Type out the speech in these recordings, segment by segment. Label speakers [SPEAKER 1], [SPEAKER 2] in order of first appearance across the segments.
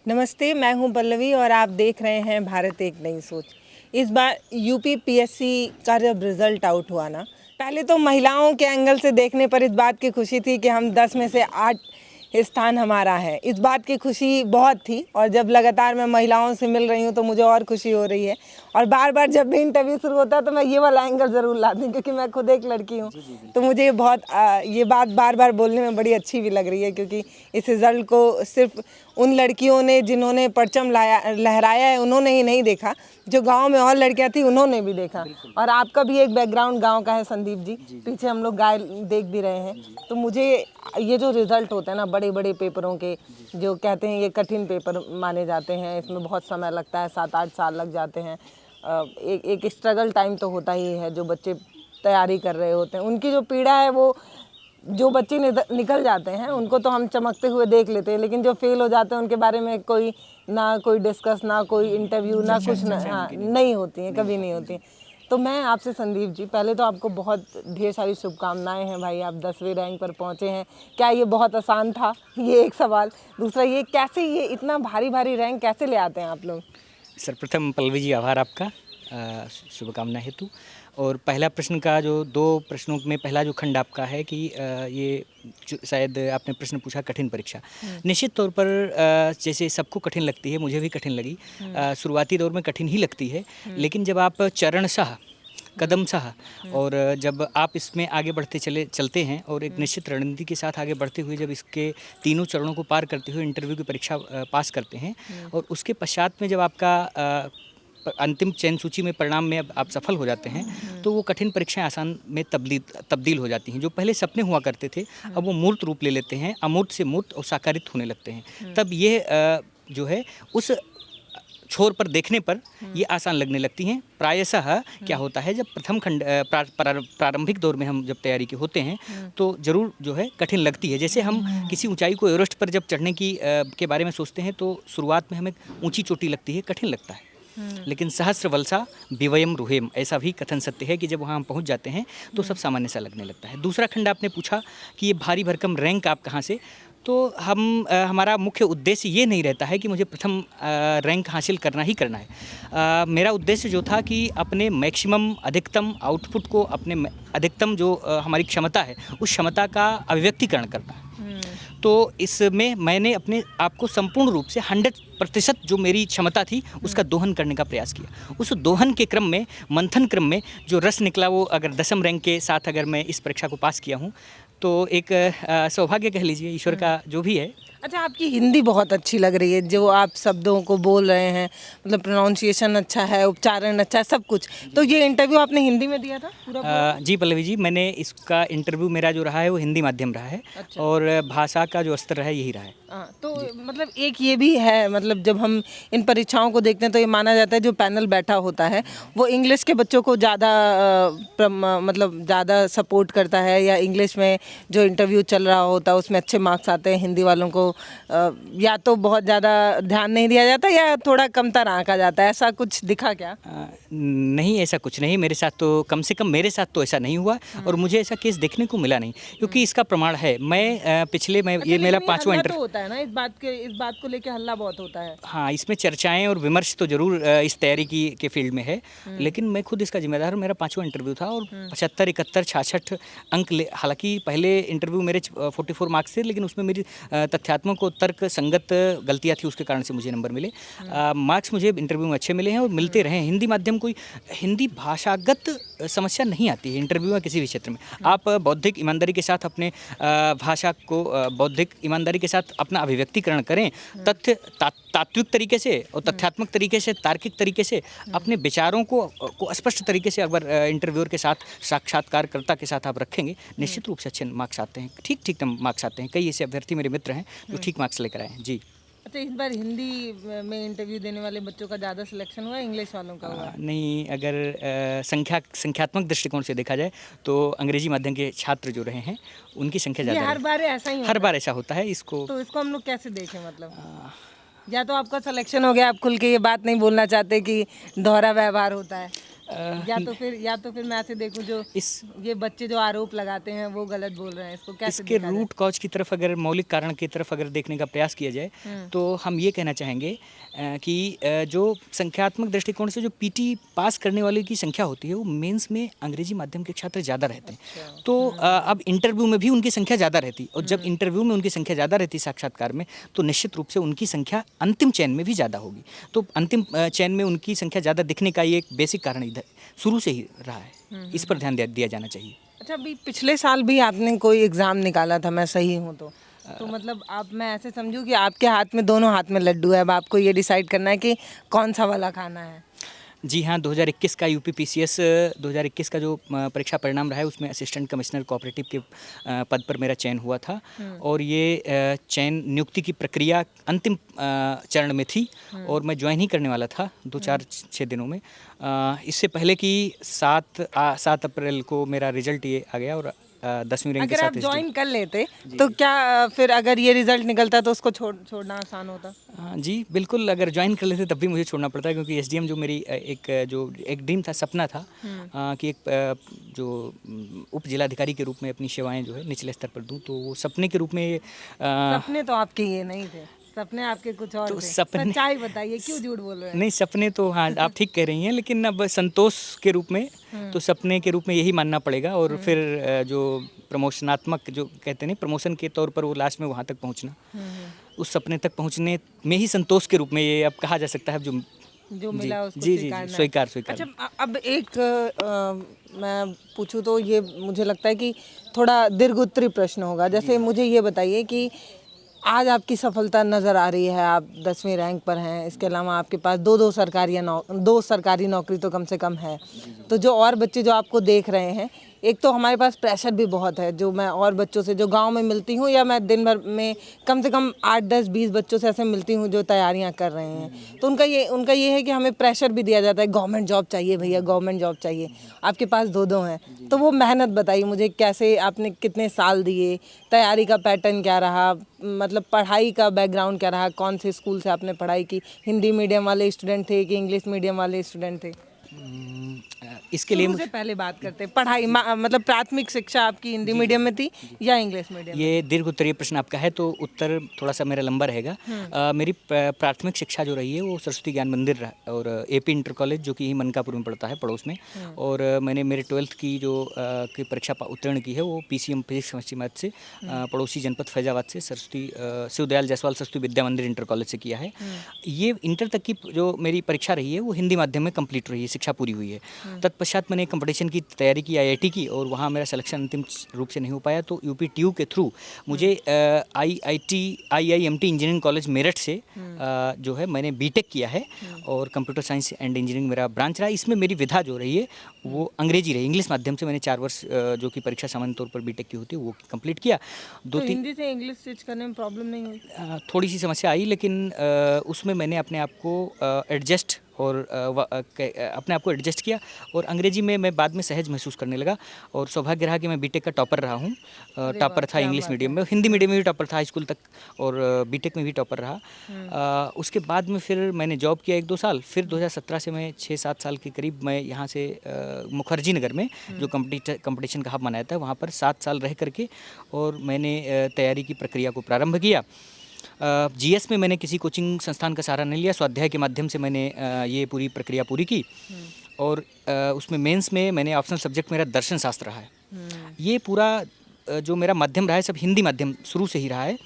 [SPEAKER 1] नमस्ते, मैं हूं पल्लवी और आप देख रहे हैं भारत एक नई सोच। इस बार यूपी पीएससी का जब रिज़ल्ट आउट हुआ ना, पहले तो महिलाओं के एंगल से देखने पर इस बात की खुशी थी कि हम 10 में से 8 स्थान हमारा है। इस बात की खुशी बहुत थी और जब लगातार मैं महिलाओं से मिल रही हूं तो मुझे और खुशी हो रही है। और बार बार जब भी इंटरव्यू शुरू होता है तो मैं ये वाला एंगल ज़रूर लाती हूँ, क्योंकि मैं खुद एक लड़की हूँ। तो मुझे ये बात बार बार बोलने में बड़ी अच्छी भी लग रही है, क्योंकि इस रिज़ल्ट को सिर्फ उन लड़कियों ने जिन्होंने परचम लहराया है उन्होंने ही नहीं देखा, जो गांव में और लड़कियां थी उन्होंने भी देखा। और आपका भी एक बैकग्राउंड गांव का है संदीप जी, पीछे हम लोग गाय देख भी रहे हैं। तो मुझे ये जो रिज़ल्ट होते हैं ना बड़े बड़े पेपरों के, जो कहते हैं ये कठिन पेपर माने जाते हैं, इसमें बहुत समय लगता है, 7-8 साल लग जाते हैं। एक स्ट्रगल टाइम तो होता ही है। जो बच्चे तैयारी कर रहे होते हैं उनकी जो पीड़ा है, वो जो बच्चे निकल जाते हैं उनको तो हम चमकते हुए देख लेते हैं, लेकिन जो फेल हो जाते हैं उनके बारे में कोई डिस्कस, ना कोई इंटरव्यू, ना कुछ, ना नहीं होती हैं, कभी नहीं होती। तो मैं आपसे संदीप जी, पहले तो आपको बहुत ढेर सारी शुभकामनाएं हैं भाई, आप 10वें रैंक पर पहुंचे हैं। क्या ये बहुत आसान था? ये एक सवाल। दूसरा, ये कैसे ये इतना भारी भारी रैंक कैसे ले आते हैं आप लोग?
[SPEAKER 2] सर्वप्रथम पल्लवी जी आभार आपका शुभकामना हेतु। और पहला प्रश्न का जो 2 प्रश्नों में पहला जो खंड आपका है कि ये शायद आपने प्रश्न पूछा कठिन परीक्षा। निश्चित तौर पर जैसे सबको कठिन लगती है, मुझे भी कठिन लगी। शुरुआती दौर में कठिन ही लगती है, लेकिन जब आप चरणशः कदम सहा और जब आप इसमें आगे बढ़ते चलते हैं और एक निश्चित रणनीति के साथ आगे बढ़ते हुए जब इसके तीनों चरणों को पार करते हुए इंटरव्यू की परीक्षा पास करते हैं और उसके पश्चात में जब आपका अंतिम चयन सूची में परिणाम में अब आप सफल हो जाते हैं, तो वो कठिन परीक्षाएं आसान में तब्दील हो जाती हैं। जो पहले सपने हुआ करते थे अब वो मूर्त रूप ले लेते हैं, अमूर्त से मूर्त और साकारित होने लगते हैं। तब ये जो है उस छोर पर देखने पर ये आसान लगने लगती हैं। प्रायशः क्या होता है, जब प्रथम खंड प्रारंभिक दौर में हम जब तैयारी के होते हैं तो ज़रूर जो है कठिन लगती है। जैसे हम किसी ऊंचाई को एवरेस्ट पर जब चढ़ने के बारे में सोचते हैं तो शुरुआत में हमें ऊंची चोटी लगती है, कठिन लगता है, लेकिन सहस्र वलसा विवयम रुहेम, ऐसा भी कथन सत्य है कि जब वहाँ हम पहुँच जाते हैं तो सब सामान्य सा लगने लगता है। दूसरा खंड आपने पूछा कि ये भारी भरकम रैंक आप कहाँ से, तो हमारा मुख्य उद्देश्य ये नहीं रहता है कि मुझे प्रथम रैंक हासिल करना ही करना है। मेरा उद्देश्य जो था कि अपने मैक्सिमम अधिकतम आउटपुट को, अपने अधिकतम जो हमारी क्षमता है उस क्षमता का अभिव्यक्तिकरण करना है। तो इसमें मैंने अपने आप को संपूर्ण रूप से 100% जो मेरी क्षमता थी उसका दोहन करने का प्रयास किया। उस दोहन के क्रम में, मंथन क्रम में जो रस निकला, वो अगर 10वें रैंक के साथ अगर मैं इस परीक्षा को पास किया हूँ तो एक सौभाग्य कह लीजिए, ईश्वर का जो भी है।
[SPEAKER 1] अच्छा, आपकी हिंदी बहुत अच्छी लग रही है, जो आप शब्दों को बोल रहे हैं, मतलब प्रोनाउंसिएशन अच्छा है, उच्चारण अच्छा है, सब कुछ। तो ये इंटरव्यू आपने हिंदी में दिया था पूरा?
[SPEAKER 2] जी पल्लवी जी, मैंने इसका इंटरव्यू मेरा जो रहा है वो हिंदी माध्यम रहा है। अच्छा। और भाषा का जो स्तर है यही रहा है।
[SPEAKER 1] तो मतलब एक ये भी है, मतलब जब हम इन परीक्षाओं को देखते हैं तो ये माना जाता है जो पैनल बैठा होता है वो इंग्लिश के बच्चों को ज़्यादा मतलब ज़्यादा सपोर्ट करता है, या इंग्लिश में जो इंटरव्यू चल रहा होता है उसमें अच्छे मार्क्स आते हैं। हिंदी वालों को या तो बहुत ज़्यादा ध्यान नहीं दिया जाता या थोड़ा कमतर आंका जाता है, ऐसा कुछ दिखा क्या?
[SPEAKER 2] नहीं, ऐसा कुछ नहीं। मेरे साथ तो, कम से कम मेरे साथ तो ऐसा नहीं हुआ और मुझे ऐसा केस देखने को मिला नहीं, क्योंकि इसका प्रमाण है मैं ये मेरा 5वां इंटरव्यू
[SPEAKER 1] होता है ना, इस बात को लेके हल्ला बहुत होता है।
[SPEAKER 2] हाँ, इसमें चर्चाएं और विमर्श तो जरूर इस तैयारी के फील्ड में है, लेकिन मैं खुद इसका जिम्मेदार हूँ। मेरा 5वां इंटरव्यू था और 75, 71, 66 अंक हालांकि पहले इंटरव्यू मेरे 44 मार्क्स थे, लेकिन उसमें मेरी तथ्यात्मक और तर्क संगत गलतियाँ थी, उसके कारण से मुझे नंबर मिले। मार्क्स मुझे इंटरव्यू में अच्छे मिले हैं और मिलते रहे। हिंदी माध्यम, कोई हिंदी भाषागत समस्या नहीं आती है इंटरव्यू में किसी भी क्षेत्र में। आप बौद्धिक ईमानदारी के साथ अपने भाषा को, बौद्धिक ईमानदारी के साथ अपना अभिव्यक्तिकरण करें, तथ्य तात्विक तरीके से और तथ्यात्मक तरीके से, तार्किक तरीके से अपने विचारों को स्पष्ट तरीके से अगर इंटरव्यूअर के साथ, साक्षात्कारकर्ता के साथ आप रखेंगे, निश्चित रूप से अच्छे मार्क्स आते हैं, ठीक मार्क्स आते हैं। कई ऐसे अभ्यर्थी मेरे मित्र हैं जो ठीक मार्क्स लेकर आए हैं। जी।
[SPEAKER 1] अच्छा, इस बार हिंदी में इंटरव्यू देने वाले बच्चों का ज़्यादा सिलेक्शन हुआ, इंग्लिश वालों का हुआ?
[SPEAKER 2] नहीं, अगर संख्यात्मक दृष्टिकोण से देखा जाए तो अंग्रेजी माध्यम के छात्र जो रहे हैं उनकी संख्या ज़्यादा है।
[SPEAKER 1] हर बार ऐसा ही
[SPEAKER 2] हर बार ऐसा होता है। इसको
[SPEAKER 1] हम लोग कैसे देखें? मतलब या तो आपका सिलेक्शन हो गया, आप खुल के ये बात नहीं बोलना चाहते कि दोहरा व्यवहार होता है? या तो फिर मैं ऐसे देखूं जो
[SPEAKER 2] इस
[SPEAKER 1] ये बच्चे जो आरोप लगाते हैं वो गलत बोल रहे हैं, इसको कैसे
[SPEAKER 2] इसके
[SPEAKER 1] देखा जाए?
[SPEAKER 2] रूट कॉज की तरफ अगर मौलिक कारण की तरफ अगर देखने का प्रयास किया जाए तो हम ये कहना चाहेंगे कि जो संख्यात्मक दृष्टिकोण से जो पीटी पास करने वाले की संख्या होती है वो मेंस में अंग्रेजी माध्यम के छात्र ज़्यादा रहते हैं। तो अब इंटरव्यू में भी उनकी संख्या ज़्यादा रहती, और जब इंटरव्यू में उनकी संख्या ज़्यादा रहती साक्षात्कार में, तो निश्चित रूप से उनकी संख्या अंतिम चयन में भी ज़्यादा होगी। तो अंतिम चयन में उनकी संख्या ज़्यादा दिखने का ये एक बेसिक कारण इधर शुरू से ही रहा है। इस पर ध्यान दिया जाना चाहिए।
[SPEAKER 1] अच्छा, अभी पिछले साल भी आपने कोई एग्ज़ाम निकाला था, मैं सही हूँ तो मतलब आप, मैं ऐसे समझूँ कि आपके हाथ में, दोनों हाथ में लड्डू है, अब आपको ये डिसाइड करना है कि कौन सा वाला खाना है।
[SPEAKER 2] जी हाँ, 2021 का यूपी पीसीएस 2021 का जो परीक्षा परिणाम रहा है उसमें असिस्टेंट कमिश्नर कोऑपरेटिव के पद पर मेरा चयन हुआ था। और ये चयन नियुक्ति की प्रक्रिया अंतिम चरण में थी और मैं ज्वाइन ही करने वाला था 2-4-6 दिनों में। इससे पहले कि 7 अप्रैल को मेरा रिजल्ट ये आ गया और 10वीं रैंक के
[SPEAKER 1] अगर आप
[SPEAKER 2] साथ
[SPEAKER 1] ज्वाइन कर लेते तो क्या फिर अगर ये रिजल्ट निकलता तो उसको छोड़ना आसान होता?
[SPEAKER 2] जी बिल्कुल, अगर ज्वाइन कर लेते तब भी मुझे छोड़ना पड़ता है, क्योंकि एसडीएम जो मेरी एक ड्रीम था, सपना था कि एक जो उप जिलाधिकारी के रूप में अपनी सेवाएं जो है निचले स्तर पर दूं, तो वो सपने के रूप में
[SPEAKER 1] सपने तो आपके ये नहीं थे, सपने आपके कुछ और
[SPEAKER 2] तो
[SPEAKER 1] थे।
[SPEAKER 2] सपने
[SPEAKER 1] सच्चाई बताइए, क्यों झूठ बोल रहे हैं?
[SPEAKER 2] नहीं, सपने तो हाँ आप ठीक कह रही हैं, लेकिन अब संतोष के रूप में तो सपने के रूप में यही मानना पड़ेगा। और फिर जो प्रमोशनात्मक जो कहते हैं, प्रमोशन के तौर पर वो लास्ट में वहाँ तक पहुँचना, उस सपने तक पहुँचने में ही संतोष के रूप में ये अब कहा जा सकता है।
[SPEAKER 1] जो मिला उसको
[SPEAKER 2] जी जी
[SPEAKER 1] स्वीकारना है।
[SPEAKER 2] स्वीकार।
[SPEAKER 1] अच्छा, अब एक मैं पूछूं तो ये मुझे लगता है कि थोड़ा दीर्घोत्तरी प्रश्न होगा। जैसे मुझे ये बताइए कि आज आपकी सफलता नज़र आ रही है, आप 10वीं रैंक पर हैं, इसके अलावा आपके पास दो सरकारी नौकरी तो कम से कम है। तो जो और बच्चे जो आपको देख रहे हैं, एक तो हमारे पास प्रेशर भी बहुत है, जो मैं और बच्चों से जो गांव में मिलती हूँ, या मैं दिन भर में कम से कम 8-10-20 बच्चों से ऐसे मिलती हूँ जो तैयारियां कर रहे हैं, तो उनका ये है कि हमें प्रेशर भी दिया जाता है, गवर्नमेंट जॉब चाहिए भैया, गवर्नमेंट जॉब चाहिए। आपके पास दो हैं, तो वो मेहनत बताइए मुझे, कैसे आपने कितने साल दिए, तैयारी का पैटर्न क्या रहा, मतलब पढ़ाई का बैकग्राउंड क्या रहा, कौन से स्कूल से आपने पढ़ाई की, हिंदी मीडियम वाले स्टूडेंट थे कि इंग्लिश मीडियम वाले स्टूडेंट थे?
[SPEAKER 2] इसके लिए
[SPEAKER 1] मुझे पहले बात करते हैं पढ़ाई, मतलब प्राथमिक शिक्षा आपकी हिंदी मीडियम में थी या इंग्लिश मीडियम?
[SPEAKER 2] ये दीर्घ उत्तरीय प्रश्न आपका है, तो उत्तर थोड़ा सा मेरा लंबा रहेगा। मेरी प्राथमिक शिक्षा जो रही है वो सरस्वती ज्ञान मंदिर और एपी इंटर कॉलेज, जो कि मनकापुर में पड़ता है, पड़ोस में। और मैंने मेरे 12th की जो की परीक्षा उत्तीर्ण की है वो पीसीएम फिजिक्स केमिस्ट्री मैथ से पड़ोसी जनपद फैजाबाद से सरस्वती शिवदयाल जायसवाल सरस्वती विद्या मंदिर इंटर कॉलेज से किया है। ये इंटर तक की जो मेरी परीक्षा रही है वो हिंदी माध्यम में कंप्लीट रही है, शिक्षा पूरी हुई है। तत्पश्चात मैंने कंपटीशन की तैयारी की, आईआईटी की, और वहाँ मेरा सिलेक्शन अंतिम रूप से नहीं हो पाया, तो यूपीटीयू के थ्रू मुझे आईआईएमटी इंजीनियरिंग कॉलेज मेरठ से जो है मैंने बीटेक किया है, और कंप्यूटर साइंस एंड इंजीनियरिंग मेरा ब्रांच रहा। इसमें मेरी विधा जो रही है वो अंग्रेजी रही, इंग्लिश माध्यम से मैंने 4 वर्ष जो कि परीक्षा सामान्य तौर पर बीटेक की होती है वो कंप्लीट किया।
[SPEAKER 1] तो हिंदी से इंग्लिश स्विच करने में प्रॉब्लम नहीं हुई?
[SPEAKER 2] थोड़ी सी समस्या आई, लेकिन उसमें मैंने अपने आप को एडजस्ट और अपने आप को एडजस्ट किया, और अंग्रेजी में मैं बाद में सहज महसूस करने लगा। और सौभाग्य रहा कि मैं बीटेक का टॉपर रहा हूँ। टॉपर था इंग्लिश मीडियम में, हिंदी मीडियम में भी टॉपर था हाई स्कूल तक, और बीटेक में भी टॉपर रहा। उसके बाद में फिर मैंने जॉब किया 1-2 साल, फिर 2017 से मैं 6-7 साल के करीब मैं यहाँ से मुखर्जी नगर में जो कंपटीशन का हब बनाया था वहाँ पर 7 साल रह करके, और मैंने तैयारी की प्रक्रिया को प्रारंभ किया। जीएस में मैंने किसी कोचिंग संस्थान का सहारा नहीं लिया, स्वाध्याय के माध्यम से मैंने ये पूरी प्रक्रिया पूरी की। और उसमें मेंस में मैंने ऑप्शनल सब्जेक्ट मेरा दर्शन शास्त्र रहा है। ये पूरा जो मेरा माध्यम रहा है सब हिंदी माध्यम शुरू से ही रहा है,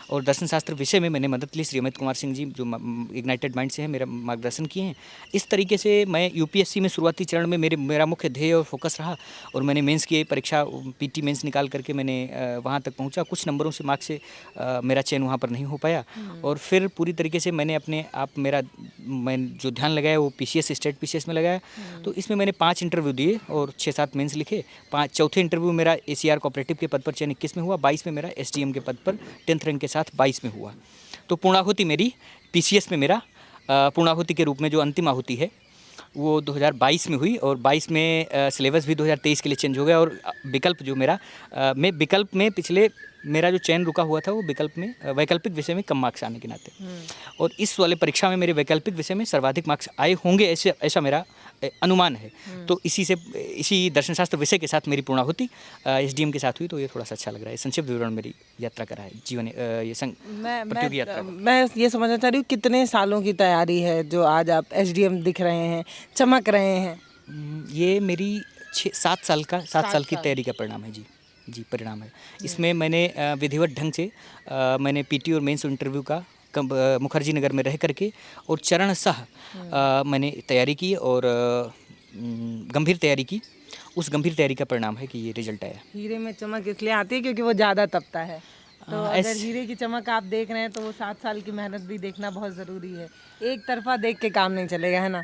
[SPEAKER 2] और दर्शन शास्त्र विषय में मैंने मदद ली। श्री अमित कुमार सिंह जी जो इग्नाइटेड माइंड से हैं, मेरा मार्गदर्शन किए हैं। इस तरीके से मैं यूपीएससी में शुरुआती चरण में मेरा मुख्य ध्येय और फोकस रहा, और मैंने मेंस की परीक्षा पीटी मेंस निकाल करके मैंने वहाँ तक पहुँचा। कुछ नंबरों से मार्क्स से मेरा चयन वहाँ पर नहीं हो पाया, और फिर पूरी तरीके से मैंने अपने आप मैं जो ध्यान लगाया वो पीसीएस, स्टेट पीसीएस में लगाया। तो इसमें मैंने 5 इंटरव्यू दिए और 6-7 मेंस लिखे। चौथे इंटरव्यू मेरा एसीआर कोऑपरेटिव के पद पर चयन 21 में हुआ, 22 में मेरा एसडीएम के पद पर 10th रैंक के साथ 22 में हुआ। तो पूर्णाहुति मेरी पीसीएस में मेरा पूर्णाहुति के रूप में जो अंतिम आहुति है वो 2022 में हुई, और 22 में सिलेबस भी 2023 के लिए चेंज हो गया। और विकल्प जो मेरा मैं विकल्प में पिछले मेरा जो चयन रुका हुआ था वो वैकल्पिक विषय में कम मार्क्स आने के नाते, और इस वाले परीक्षा में मेरे वैकल्पिक विषय में सर्वाधिक मार्क्स आए होंगे, ऐसा मेरा अनुमान है। तो इसी दर्शन शास्त्र विषय के साथ मेरी पूर्णाहुति एसडीएम के साथ हुई, तो ये थोड़ा सा अच्छा लग रहा है। संक्षिप्त विवरण मेरी यात्रा का रहा है, जीवन ये प्रतियोगी यात्रा का।
[SPEAKER 1] मैं ये समझना चाह रही हूँ कितने सालों की तैयारी है जो आज आप एसडीएम दिख रहे हैं, चमक रहे हैं।
[SPEAKER 2] ये मेरी 7 साल की तैयारी का परिणाम है जी परिणाम है। इसमें मैंने विधिवत ढंग से मैंने पीटी और मेंस इंटरव्यू का मुखर्जी नगर में रह करके और चरणशः मैंने तैयारी की और गंभीर तैयारी की। उस गंभीर तैयारी का परिणाम है कि ये रिजल्ट आया।
[SPEAKER 1] हीरे में चमक इसलिए आती है क्योंकि वो ज़्यादा तपता है, तो अगर हीरे की चमक आप देख रहे हैं तो वो 7 साल की मेहनत भी देखना बहुत ज़रूरी है। एक तरफा देख के काम नहीं चलेगा, है ना?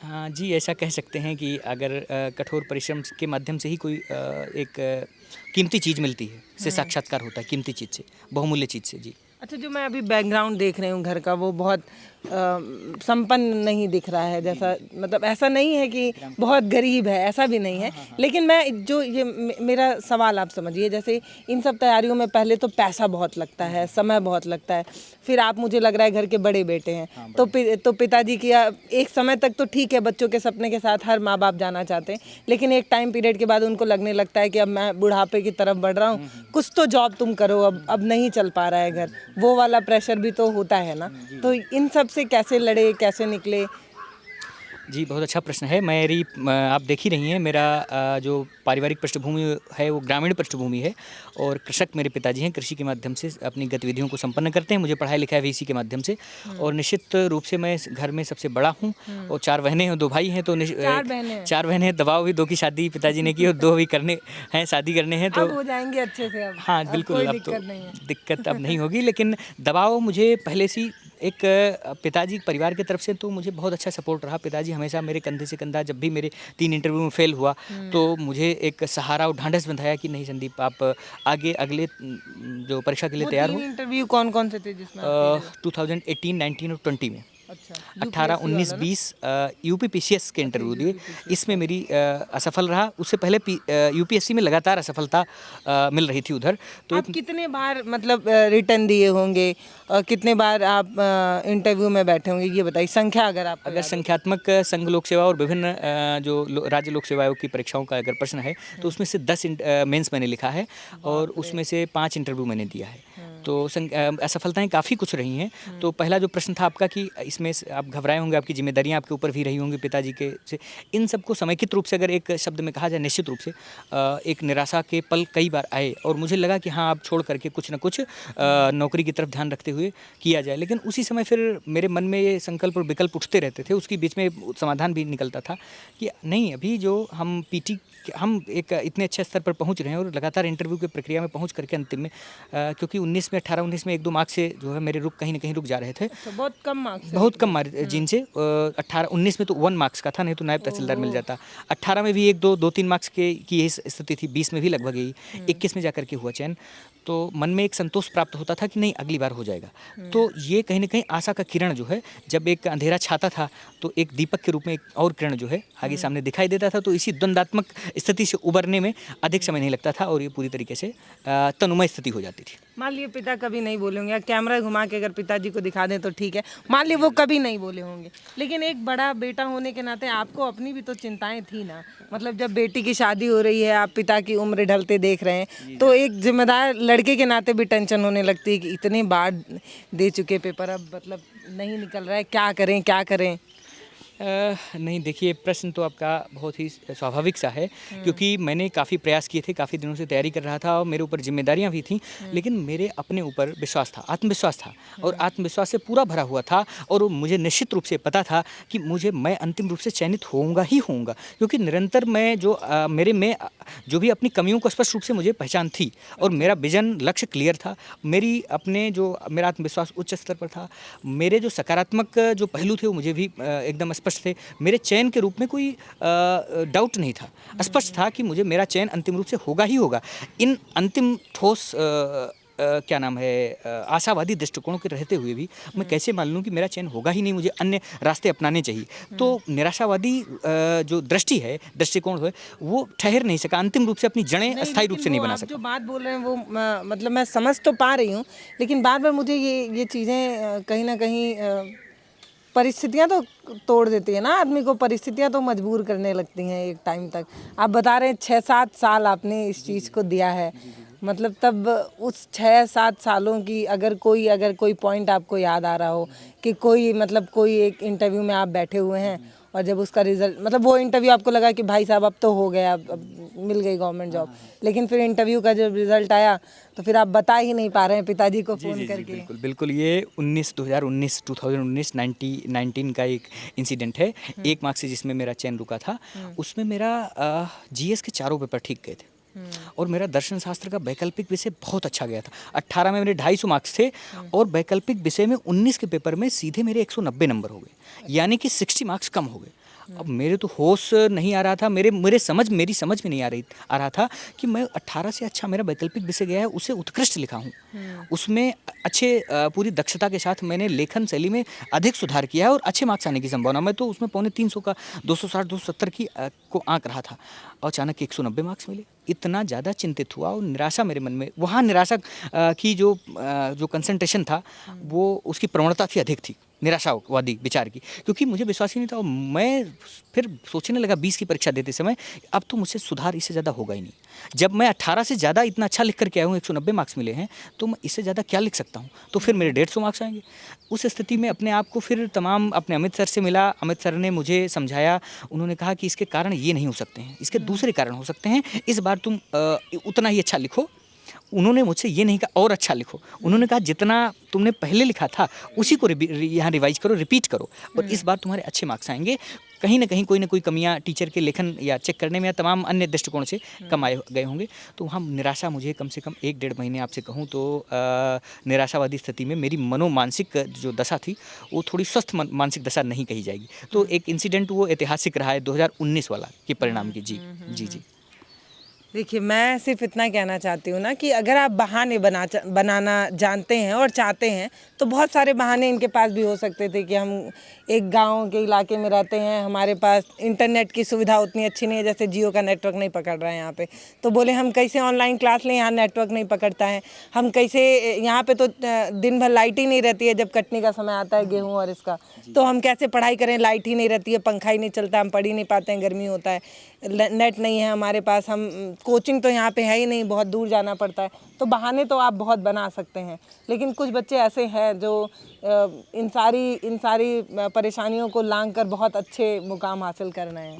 [SPEAKER 2] हाँ जी, ऐसा कह सकते हैं कि अगर कठोर परिश्रम के माध्यम से ही कोई एक कीमती चीज़ मिलती है, से साक्षात्कार होता है कीमती चीज़ से, बहुमूल्य चीज़ से जी।
[SPEAKER 1] अच्छा, जो मैं अभी बैकग्राउंड देख रही हूँ घर का, वो बहुत संपन्न नहीं दिख रहा है, जैसा मतलब ऐसा नहीं है कि बहुत गरीब है, ऐसा भी नहीं है। लेकिन मैं जो ये मेरा सवाल आप समझिए, जैसे इन सब तैयारियों में पहले तो पैसा बहुत लगता है, समय बहुत लगता है, फिर आप मुझे लग रहा है घर के बड़े बेटे हैं, तो पिताजी की एक समय तक तो ठीक है, बच्चों के सपने के साथ हर माँ बाप जाना चाहते हैं, लेकिन एक टाइम पीरियड के बाद उनको लगने लगता है कि अब मैं बुढ़ापे की तरफ बढ़ रहा हूँ, कुछ तो जॉब तुम करो, अब नहीं चल पा रहा है घर, वो वाला प्रेशर भी तो होता है ना। तो इन सब से कैसे लड़े, कैसे निकले?
[SPEAKER 2] जी, बहुत अच्छा प्रश्न है। आप देख ही रही हैं, मेरा जो पारिवारिक पृष्ठभूमि है वो ग्रामीण पृष्ठभूमि है, और कृषक मेरे पिताजी हैं। कृषि के माध्यम से अपनी गतिविधियों को संपन्न करते हैं। मुझे पढ़ाया लिखाया भी इसी के माध्यम से, और निश्चित रूप से मैं घर में सबसे बड़ा हूँ, और 4 बहनें और 2 भाई हैं। तो 4 बहनें, दबाव भी 2 की शादी पिताजी ने की और 2 भी करने हैं, शादी करने हैं। तो
[SPEAKER 1] अब हो जाएंगे अच्छे से, अब
[SPEAKER 2] हाँ बिल्कुल, अब तो दिक्कत अब नहीं होगी। लेकिन दबाव मुझे पहले से एक पिताजी परिवार की तरफ से तो मुझे बहुत अच्छा सपोर्ट रहा। पिताजी हमेशा मेरे कंधे से कंधा, जब भी मेरे 3 इंटरव्यू में फेल हुआ तो मुझे एक सहारा और ढांढस बंधाया कि नहीं संदीप, आप आगे अगले जो परीक्षा के लिए तैयार हो।
[SPEAKER 1] इंटरव्यू कौन कौन से थे जिसमें
[SPEAKER 2] 2018, 19 और 20 में,
[SPEAKER 1] अच्छा,
[SPEAKER 2] 18, 19, 20 यूपी पीसीएस के इंटरव्यू दिए। इसमें मेरी असफल रहा। उससे पहले यूपीएससी में लगातार असफलता मिल रही थी उधर। तो
[SPEAKER 1] आप कितने बार मतलब रिटर्न दिए होंगे, कितने बार आप इंटरव्यू में बैठे होंगे, ये बताइए संख्या अगर
[SPEAKER 2] संख्यात्मक संघ लोक सेवा और विभिन्न राज्य लोक सेवाओं की परीक्षाओं का अगर प्रश्न है तो उसमें से 10 मेंस मैंने लिखा है, और उसमें से 5 इंटरव्यू मैंने दिया है। तो असफलताएं काफ़ी कुछ रही हैं। तो पहला जो प्रश्न था आपका कि इसमें आप घबराए होंगे, आपकी जिम्मेदारियां आपके ऊपर भी रही होंगी पिताजी के से, इन सबको समेकित रूप से अगर एक शब्द में कहा जाए, निश्चित रूप से एक निराशा के पल कई बार आए, और मुझे लगा कि हाँ, आप छोड़ करके कुछ ना कुछ नौकरी की तरफ ध्यान रखते हुए किया जाए। लेकिन उसी समय फिर मेरे मन में ये संकल्प और विकल्प उठते रहते थे। उसके बीच में समाधान भी निकलता था कि नहीं, अभी जो हम एक इतने अच्छे स्तर पर पहुंच रहे हैं, और लगातार इंटरव्यू की प्रक्रिया में पहुंच करके अंतिम में क्योंकि 18, 19 में 1-2 मार्क्स से जो है मेरे कहीं ना कहीं रुक जा रहे थे।
[SPEAKER 1] तो बहुत कम मार्क्स,
[SPEAKER 2] जिनसे 18, 19 में तो 1 मार्क्स का था, नहीं तो नायब तहसीलदार मिल जाता। 18 में भी 1-2-3 मार्क्स की यही स्थिति थी। 20 में भी लगभग यही, 21 में जाकर के हुआ चयन। तो मन में एक संतोष प्राप्त होता था कि नहीं, अगली बार हो जाएगा। तो ये कहीं ना कहीं आशा का किरण जो है, जब एक अंधेरा छाता था तो एक दीपक के रूप में एक और किरण जो है आगे सामने दिखाई देता था। तो इसी द्वंदात्मक स्थिति से उबरने में अधिक समय नहीं लगता था, और ये पूरी तरीके से तनुमय स्थिति हो जाती थी।
[SPEAKER 1] मान लिए पिता कभी नहीं बोले होंगे, कैमरा घुमा के अगर पिताजी को दिखा दें तो ठीक है, मान लिए वो कभी नहीं बोले होंगे, लेकिन एक बड़ा बेटा होने के नाते आपको अपनी भी तो चिंताएं थी ना। मतलब जब बेटी की शादी हो रही है, आप पिता की उम्र ढलते देख रहे हैं, तो एक जिम्मेदार लड़के के नाते भी टेंशन होने लगती है कि इतने बार दे चुके पेपर, अब मतलब नहीं निकल रहा है, क्या करें क्या करें।
[SPEAKER 2] नहीं, देखिए, प्रश्न तो आपका बहुत ही स्वाभाविक सा है, क्योंकि मैंने काफ़ी प्रयास किए थे, काफ़ी दिनों से तैयारी कर रहा था, और मेरे ऊपर जिम्मेदारियां भी थीं, लेकिन मेरे अपने ऊपर विश्वास था, आत्मविश्वास था, और आत्मविश्वास से पूरा भरा हुआ था। और मुझे निश्चित रूप से पता था कि मैं अंतिम रूप से चयनित होऊंगा ही होऊंगा, क्योंकि निरंतर मैं मेरे में जो भी अपनी कमियों को स्पष्ट रूप से मुझे पहचान थी, और मेरा विजन, लक्ष्य क्लियर था। मेरा आत्मविश्वास उच्च स्तर पर था। मेरे जो सकारात्मक जो पहलू थे वो मुझे भी एकदम स्पष्ट थे। मेरे चयन के रूप में कोई डाउट नहीं था। स्पष्ट था कि मेरा चयन अंतिम रूप से होगा ही होगा। इन अंतिम ठोस क्या नाम है आशावादी दृष्टिकोण के रहते हुए भी मैं कैसे मान लूँ कि मेरा चयन होगा ही नहीं, मुझे अन्य रास्ते अपनाने चाहिए। तो निराशावादी जो दृष्टि है, दृष्टिकोण है, वो ठहर नहीं सका, अंतिम रूप से अपनी जड़ें
[SPEAKER 1] नहीं,
[SPEAKER 2] अस्थायी रूप
[SPEAKER 1] लेकिन
[SPEAKER 2] से नहीं
[SPEAKER 1] वो
[SPEAKER 2] बना
[SPEAKER 1] आप
[SPEAKER 2] सका।
[SPEAKER 1] जो बात बोल रहे हैं वो मतलब मैं समझ तो पा रही हूँ, लेकिन बार बार मुझे ये चीज़ें कहीं ना कहीं परिस्थितियाँ तो तोड़ देती है ना आदमी को, परिस्थितियाँ तो मजबूर करने लगती हैं एक टाइम तक। आप बता रहे हैं 6-7 साल आपने इस चीज़ को दिया है, मतलब तब उस 6-7 सालों की अगर कोई पॉइंट आपको याद आ रहा हो कि कोई मतलब कोई एक इंटरव्यू में आप बैठे हुए हैं और जब उसका रिजल्ट मतलब वो इंटरव्यू आपको लगा कि भाई साहब अब तो हो गया, अब मिल गई गवर्नमेंट जॉब, लेकिन फिर इंटरव्यू का जब रिजल्ट आया तो फिर आप बता ही नहीं पा रहे हैं पिताजी को फ़ोन करके।
[SPEAKER 2] बिल्कुल बिल्कुल, ये 2019 19 का एक इंसिडेंट है। 1 मार्क्स से जिसमें मेरा चयन रुका था, उसमें मेरा जीएस के चारों पेपर ठीक गए थे और मेरा दर्शन शास्त्र का वैकल्पिक विषय बहुत अच्छा गया था। 18 में मेरे 250 मार्क्स थे और वैकल्पिक विषय में 19 के पेपर में सीधे मेरे 190 नंबर हो गए, यानी कि 60 मार्क्स कम हो गए। अब मेरे तो होश नहीं आ रहा था, मेरी समझ में नहीं आ रहा था कि मैं 18 से अच्छा मेरा वैकल्पिक विषय गया है, उसे उत्कृष्ट लिखा हूँ, उसमें अच्छे पूरी दक्षता के साथ मैंने लेखन शैली में अधिक सुधार किया है और अच्छे मार्क्स आने की संभावना, मैं तो उसमें 250 का 260 270 की को आंक रहा था और अचानक 190 मार्क्स मिले। इतना ज़्यादा चिंतित हुआ और निराशा मेरे मन में, वहाँ निराशा की जो कंसंट्रेशन था, वो उसकी प्रवणता थी, अधिक थी निराशावादी विचार की, क्योंकि मुझे विश्वास ही नहीं था। और मैं फिर सोचने लगा 20 की परीक्षा देते समय, अब तो मुझसे सुधार इससे ज़्यादा होगा ही नहीं। जब मैं 18 से ज़्यादा इतना अच्छा लिख करके आया हूँ, 190 मार्क्स मिले हैं, तो मैं इससे ज़्यादा क्या लिख सकता हूँ, तो फिर मेरे 150 मार्क्स आएंगे। उस स्थिति में अपने आप को फिर अपने अमित सर से मिला, अमित सर ने मुझे समझाया, उन्होंने कहा कि इसके कारण ये नहीं हो सकते हैं, इसके दूसरे कारण हो सकते हैं, इस बार तुम उतना ही अच्छा लिखो। उन्होंने मुझसे ये नहीं कहा और अच्छा लिखो, उन्होंने कहा जितना तुमने पहले लिखा था उसी को यहाँ रिवाइज करो, रिपीट करो और इस बार तुम्हारे अच्छे मार्क्स आएंगे। कहीं ना कहीं कोई ना कोई कमियां टीचर के लेखन या चेक करने में या तमाम अन्य दृष्टिकोण से कम आए गए होंगे। तो वहाँ निराशा मुझे कम से कम 1-1.5 महीने, आपसे कहूँ तो निराशावादी स्थिति में मेरी मनोमानसिक जो दशा थी, वो थोड़ी स्वस्थ मानसिक दशा नहीं कही जाएगी। तो एक इंसिडेंट वो ऐतिहासिक रहा है 2019 वाला के परिणाम की। जी जी जी।
[SPEAKER 1] देखिए, मैं सिर्फ इतना कहना चाहती हूँ ना कि अगर आप बहाने बनाना जानते हैं और चाहते हैं, तो बहुत सारे बहाने इनके पास भी हो सकते थे कि हम एक गांव के इलाके में रहते हैं, हमारे पास इंटरनेट की सुविधा उतनी अच्छी नहीं है, जैसे जियो का नेटवर्क नहीं पकड़ रहा है यहाँ पे, तो बोले हम कैसे ऑनलाइन क्लास लें, यहाँ नेटवर्क नहीं पकड़ता है, हम कैसे, यहाँ पे तो दिन भर लाइट ही नहीं रहती है जब कटने का समय आता है गेहूँ और इसका, तो हम कैसे पढ़ाई करें, लाइट ही नहीं रहती है, पंखा ही नहीं चलता, हम पढ़ ही नहीं पाते हैं, गर्मी होता है, नेट नहीं है हमारे पास, हम कोचिंग तो यहाँ पे है ही नहीं, बहुत दूर जाना पड़ता है। तो बहाने तो आप बहुत बना सकते हैं, लेकिन कुछ बच्चे ऐसे हैं जो इन सारी परेशानियों को लांघ कर बहुत अच्छे मुकाम हासिल कर रहे हैं।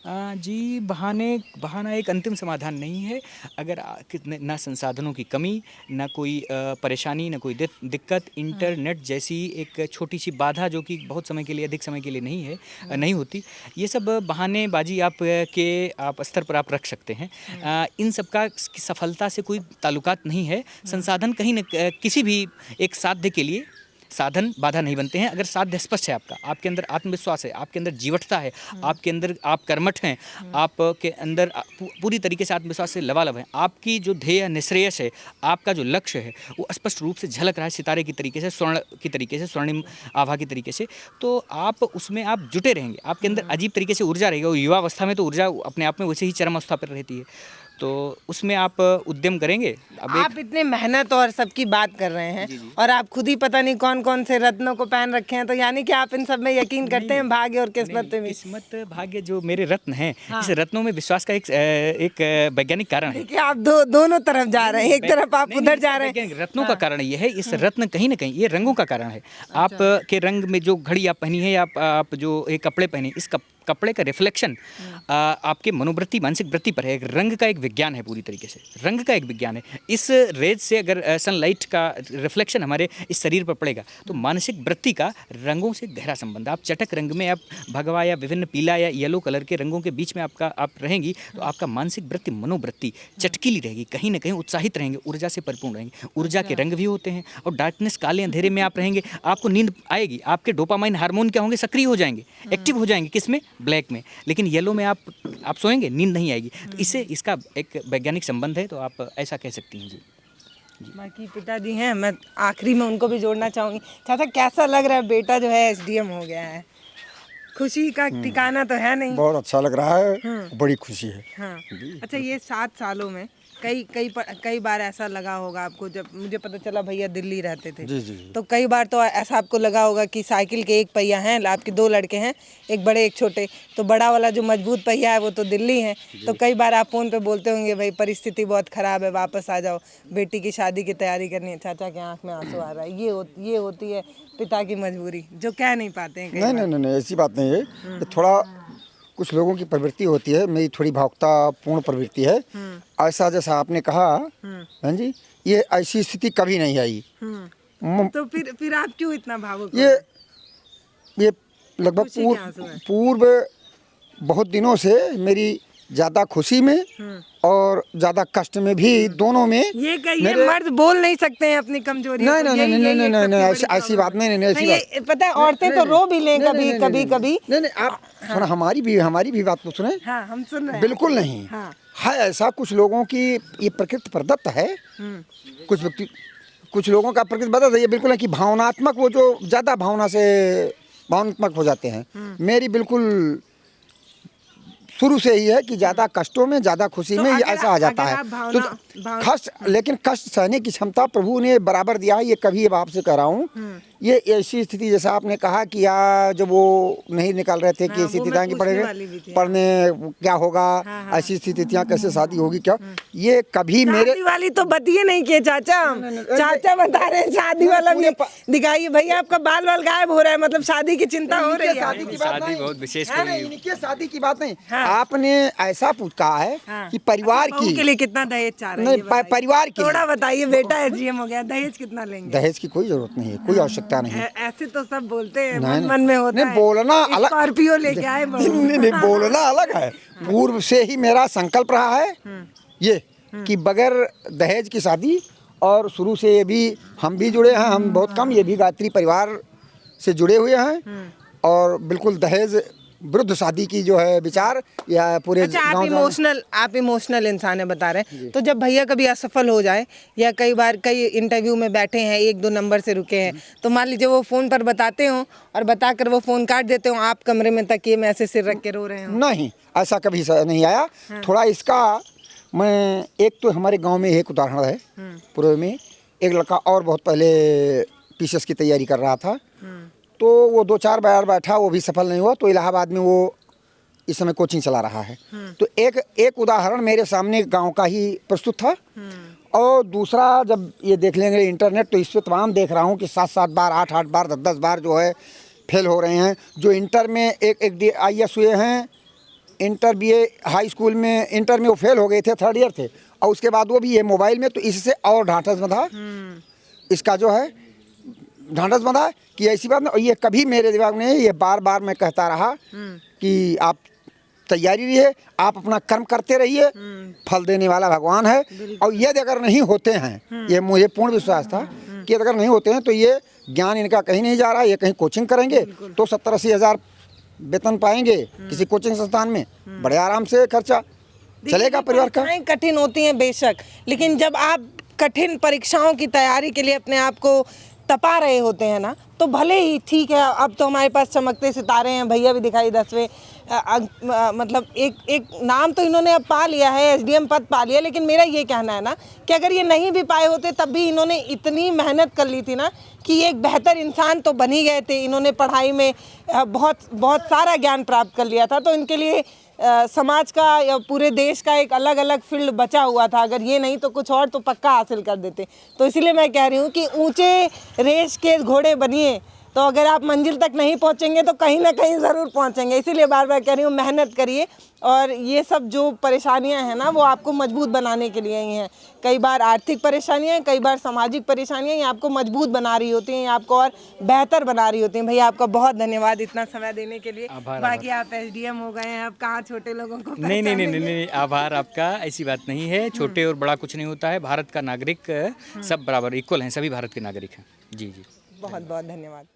[SPEAKER 2] जी, बहाना एक अंतिम समाधान नहीं है। अगर कितने ना संसाधनों की कमी, ना कोई परेशानी, ना कोई दिक्कत, इंटरनेट जैसी एक छोटी सी बाधा जो कि बहुत समय के लिए, अधिक समय के लिए नहीं है, नहीं होती, ये सब बहानेबाजी आप स्तर पर आप रख सकते हैं। इन सब का सफलता से कोई ताल्लुकात नहीं है। संसाधन कहीं न किसी भी एक साध्य के लिए साधन बाधा नहीं बनते हैं। अगर साध्य स्पष्ट है, आपके अंदर आत्मविश्वास है, आपके अंदर जीवटता है, आपके अंदर आप कर्मठ हैं, आपके अंदर पूरी तरीके से आत्मविश्वास से लबालब हैं, आपकी जो ध्येय निश्रेयस है, आपका जो लक्ष्य है वो स्पष्ट रूप से झलक रहा है सितारे की तरीके से, स्वर्ण की तरीके से, स्वर्णिम आभा की तरीके से, तो आप उसमें आप जुटे रहेंगे, आपके अंदर अजीब तरीके से ऊर्जा रहेगी। और युवावस्था में तो ऊर्जा अपने आप में वैसे ही चरम अवस्था पर रहती है, तो उसमें आप उद्यम करेंगे।
[SPEAKER 1] आप इतने मेहनत और सबकी बात कर रहे हैं,
[SPEAKER 2] जी।
[SPEAKER 1] और आप खुद ही पता नहीं कौन कौन से रत्नों को पहन रखे हैं, तो यानी कि आप इन सब में यकीन करते हैं, भाग्य और किस्मत पे भी।
[SPEAKER 2] किस्मत भाग्य जो मेरे रत्न हैं, इस रत्नों में विश्वास का एक वैज्ञानिक कारण है।
[SPEAKER 1] देखिए, आप दोनों तरफ जा रहे हैं, एक तरफ आप उधर जा रहे हैं।
[SPEAKER 2] रत्नों का कारण ये है, इस रत्न कहीं ना कहीं ये रंगों का कारण है। आप के रंग में जो घड़ी आप पहनी है, या आप जो एक कपड़े पहने, इस कपड़े का रिफ्लेक्शन आपके मनोवृत्ति, मानसिक वृत्ति पर है। एक रंग का एक विज्ञान है, पूरी तरीके से रंग का एक विज्ञान है। इस रेज से अगर सनलाइट का रिफ्लेक्शन हमारे इस शरीर पर पड़ेगा, तो मानसिक वृत्ति का रंगों से गहरा संबंध। आप चटक रंग में, आप भगवा या विभिन्न पीला या येलो कलर के रंगों के बीच में आप रहेंगी, तो आपका मानसिक वृत्ति, मनोवृत्ति चटकीली रहेगी, कहीं ना कहीं उत्साहित रहेंगे, ऊर्जा से परिपूर्ण रहेंगे। ऊर्जा के रंग भी होते हैं। और डार्कनेस, काले अंधेरे में आप रहेंगे, आपको नींद आएगी, आपके डोपामाइन हार्मोन क्या होंगे, सक्रिय हो जाएंगे, एक्टिव हो जाएंगे। किस में? ब्लैक में। लेकिन येलो में आप सोएंगे, नींद नहीं आएगी। तो इससे इसका एक वैज्ञानिक संबंध है, तो आप ऐसा कह सकती हैं। जी
[SPEAKER 1] बाकी पिताजी हैं, मैं आखिरी में उनको भी जोड़ना चाहूँगी। चाचा कैसा लग रहा है, बेटा जो है एसडीएम हो गया है? खुशी का ठिकाना तो है नहीं।
[SPEAKER 3] बहुत अच्छा लग रहा है, बड़ी खुशी है।
[SPEAKER 1] हाँ। अच्छा, ये 7 सालों में कई बार ऐसा लगा होगा आपको, जब मुझे पता चला भैया दिल्ली रहते थे,
[SPEAKER 3] जी जी जी।
[SPEAKER 1] तो कई बार तो ऐसा आपको लगा होगा कि साइकिल के एक पहिया हैं, आपके 2 लड़के हैं, एक बड़े एक छोटे, तो बड़ा वाला जो मजबूत पहिया है वो तो दिल्ली है। तो कई बार आप फ़ोन पे बोलते होंगे भाई परिस्थिति बहुत ख़राब है, वापस आ जाओ, बेटी की शादी की तैयारी करनी है। चाचा के आँख में आंसू आ रहा है, ये होती है पिता की मजबूरी, जो कह नहीं पाते हैं कई
[SPEAKER 3] नहीं
[SPEAKER 1] बार।
[SPEAKER 3] नहीं नहीं, ऐसी बात नहीं है। ये थोड़ा कुछ लोगों की प्रवृत्ति होती है, मेरी थोड़ी भावुकतापूर्ण प्रवृत्ति है। ऐसा जैसा आपने कहा, हाँ जी, ये ऐसी स्थिति कभी नहीं आई।
[SPEAKER 1] तो फिर आप क्यों इतना भावुक हो
[SPEAKER 3] ये
[SPEAKER 1] गए?
[SPEAKER 3] ये लगभग
[SPEAKER 1] खुशी के आंसू हैं।
[SPEAKER 3] पूर्व बहुत दिनों से मेरी ज़्यादा खुशी में और ज़्यादा कष्ट में भी, दोनों में
[SPEAKER 1] ये कहिए मर्द बोल नहीं सकते हैं अपनी कमजोरी।
[SPEAKER 3] नहीं नहीं नहीं नहीं नहीं नहीं, ऐसी बात नहीं, नहीं ऐसी बात।
[SPEAKER 1] पता है, औरतें तो रो भी लें कभी कभी कभी।
[SPEAKER 3] नहीं नहीं, आप सुना, हमारी भी बात तो सुने।
[SPEAKER 1] हाँ, हम सुन रहे हैं।
[SPEAKER 3] बिल्कुल नहीं।
[SPEAKER 1] हाँ।
[SPEAKER 3] है ऐसा, कुछ लोगों की ये प्रकृति प्रदत्त है, कुछ लोगों का प्रकृति प्रदत्त है। ये बिल्कुल है कि भावनात्मक, वो जो ज़्यादा भावनात्मक हो जाते हैं। मेरी बिल्कुल शुरू से ही है कि ज़्यादा कष्टों में, ज़्यादा खुशी में ये ऐसा आ जाता है। तो कष्ट, लेकिन कष्ट सहने की क्षमता प्रभु ने बराबर दिया है। ये कभी अब आपसे कह रहा हूँ, ये ऐसी स्थिति जैसा आपने कहा कि जब वो नहीं निकाल रहे थे कि ऐसी स्थितियाँ की पढ़ने क्या होगा, ऐसी स्थितियाँ कैसे शादी होगी, क्या ये कभी मेरे
[SPEAKER 1] शादी वाली तो बतिए नहीं किए चाचा। चाचा बता रहे हैं शादी वाला भी दिखाइए भैया, आपका बाल गायब हो रहा है, मतलब शादी की चिंता हो रही है।
[SPEAKER 3] शादी की बात
[SPEAKER 2] शादी
[SPEAKER 3] नहीं,
[SPEAKER 2] बहुत विशेष
[SPEAKER 3] इनकी शादी की बात नहीं। आपने ऐसा कहा है कि परिवार
[SPEAKER 1] बहू के लिए कितना दहेज चाह रहे हैं?
[SPEAKER 3] नहीं, परिवार की
[SPEAKER 1] थोड़ा बताइए, बेटा एसडीएम हो गया, दहेज कितना लेंगे?
[SPEAKER 3] दहेज की कोई जरूरत नहीं है, कोई आवश्यकता नहीं है।
[SPEAKER 1] ऐसे तो सब बोलते हैं,
[SPEAKER 3] नहीं,
[SPEAKER 1] मन में होता
[SPEAKER 3] नहीं,
[SPEAKER 1] है।
[SPEAKER 3] बोलना अलग,
[SPEAKER 1] स्कॉर्पियो लेके आए
[SPEAKER 3] नहीं, बोलना अलग है। पूर्व से ही मेरा संकल्प रहा है ये कि बगैर दहेज की शादी, और शुरू से ये भी हम भी जुड़े हैं, हम बहुत कम, ये भी गायत्री परिवार से जुड़े हुए हैं, और बिल्कुल दहेज विरुद्ध शादी की जो है विचार या पूरे
[SPEAKER 1] अच्छा, आप इमोशनल इंसान है, बता रहे हैं। तो जब भैया कभी असफल हो जाए, या कई इंटरव्यू में बैठे हैं, 1-2 नंबर से रुके हैं, तो मान लीजिए वो फ़ोन पर बताते हो और बताकर वो फ़ोन काट देते हो, आप कमरे में तकिए में ऐसे सिर रख के रो रहे हो?
[SPEAKER 3] नहीं, ऐसा कभी नहीं आया। थोड़ा इसका मैं, एक तो हमारे गाँव में एक उदाहरण है, पूर्व में एक लड़का और बहुत पहले पीसीएस की तैयारी कर रहा था, तो वो 2-4 बार बैठा, वो भी सफल नहीं हुआ, तो इलाहाबाद में वो इस समय कोचिंग चला रहा है। तो एक उदाहरण मेरे सामने गांव का ही प्रस्तुत था। और दूसरा, जब ये देख लेंगे इंटरनेट, तो इस पर तमाम देख रहा हूँ कि 7-7 बार, 8-8 बार, 10-10 बार जो है फेल हो रहे हैं। जो इंटर में एक IAS हुए हैं, इंटर BA हाई स्कूल में, इंटर में वो फेल हो गए थे, 3rd ईयर थे, और उसके बाद वो भी ये मोबाइल में, तो इससे और ढांढस बंधा, इसका जो है ढांढस बंधा कि ऐसी बात नहीं। और ये कभी मेरे दिमाग में, ये बार बार मैं कहता रहा कि आप तैयारी रहिए, आप अपना कर्म करते रहिए, फल देने वाला भगवान है। और यदि अगर नहीं होते हैं, ये मुझे पूर्ण विश्वास था कि अगर नहीं होते हैं, तो ये ज्ञान इनका कहीं नहीं जा रहा, ये कहीं कोचिंग करेंगे तो 70-80 हज़ार वेतन पाएंगे किसी कोचिंग संस्थान में, बड़े आराम से खर्चा चलेगा परिवार का।
[SPEAKER 1] कठिन होती हैं बेशक, लेकिन जब आप कठिन परीक्षाओं की तैयारी के लिए अपने आप को तपा रहे होते हैं ना, तो भले ही ठीक है, अब तो हमारे पास चमकते सितारे हैं, भैया भी दिखाई 10वें मतलब एक नाम तो इन्होंने अब पा लिया है, एसडीएम पद पा लिया। लेकिन मेरा ये कहना है ना कि अगर ये नहीं भी पाए होते, तब भी इन्होंने इतनी मेहनत कर ली थी ना कि एक बेहतर इंसान तो बन ही गए थे। इन्होंने पढ़ाई में बहुत सारा ज्ञान प्राप्त कर लिया था, तो इनके लिए समाज का या पूरे देश का एक अलग अलग फील्ड बचा हुआ था। अगर ये नहीं तो कुछ और तो पक्का हासिल कर देते। तो इसीलिए मैं कह रही हूँ कि ऊंचे रेस के घोड़े बनिए, तो अगर आप मंजिल तक नहीं पहुँचेंगे तो कहीं ना कहीं ज़रूर पहुँचेंगे। इसीलिए बार बार कह रही हूँ, मेहनत करिए, और ये सब जो परेशानियां हैं ना, वो आपको मजबूत बनाने के लिए ही हैं। कई बार आर्थिक परेशानियां, कई बार सामाजिक परेशानियां, ये आपको मजबूत बना रही होती हैं, ये आपको और बेहतर बना रही होती हैं। भैया आपका बहुत धन्यवाद इतना समय देने के लिए। बाकी आप एसडीएम हो गए हैं, अब कहाँ छोटे लोगों को
[SPEAKER 2] नहीं, आभार आपका, ऐसी बात नहीं है। छोटे और बड़ा कुछ नहीं होता है, भारत का नागरिक सब बराबर इक्वल हैं, सभी भारत के नागरिक हैं। जी जी,
[SPEAKER 1] बहुत बहुत धन्यवाद।